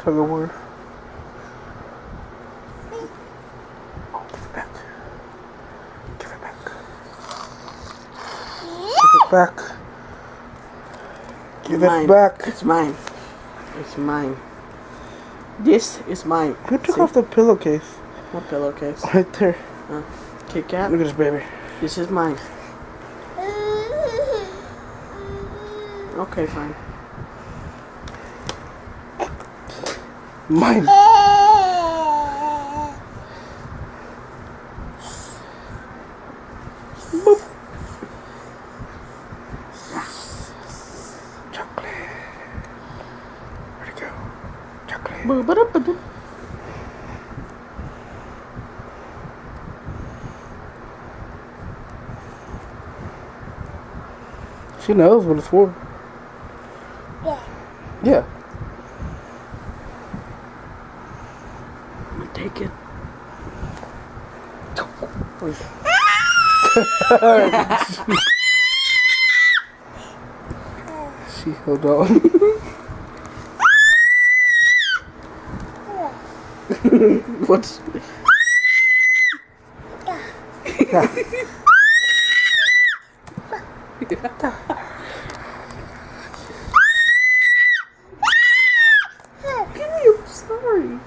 tug of war. Give it back. Give it back. Give it back. Give it back. It's mine. It's mine. This is mine. Who took off the pillowcase? What pillowcase? Right there. Kitkat? Look at this baby. This is mine. Okay, fine. Mine. Boop. Chocolate. Where'd it go? Chocolate. Boo-ba-da-ba-doo. She knows what it's for. Yeah. Yeah. I'm gonna take it. She held on. What's... I'm sorry.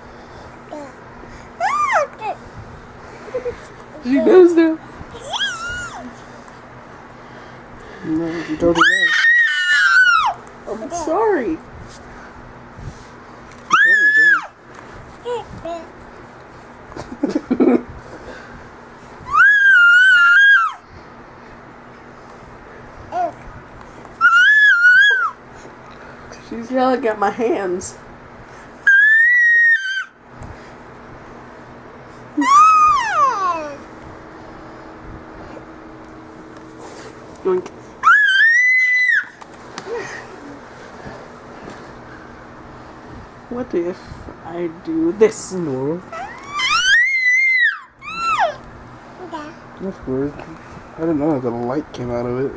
She knows now. No, she told me no. I'm sorry. She's yelling at my hands. Yoink. What if I do this? No. That's weird. I didn't know that the light came out of it.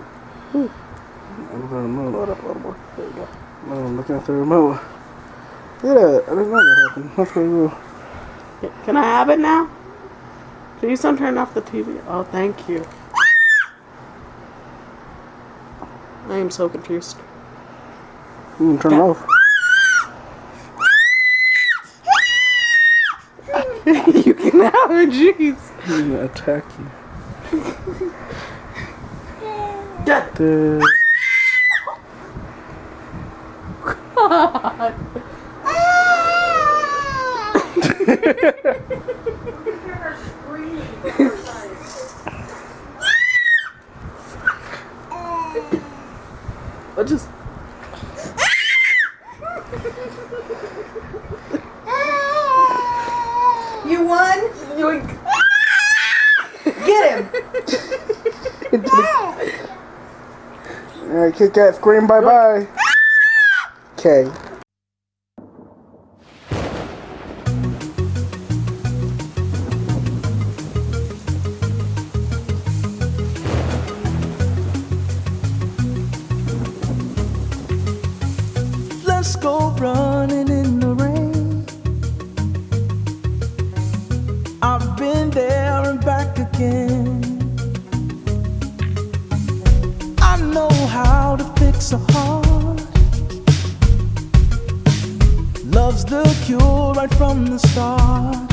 Look at the remote. Load up a little more. There you go. Oh, I'm looking at the remote. Look at that. I didn't know that happened. That's pretty cool. Can I have it now? Please don't turn off the TV. Oh, thank you. I am so confused. You can turn it off. You can have it, jeez. He's gonna attack you. God. God. I just... You won? Yoink. Get him! Alright, Kitkat, scream bye-bye. Okay. Let's go running in the rain. I've been there and back again. I know how to fix a heart. Love's the cure right from the start.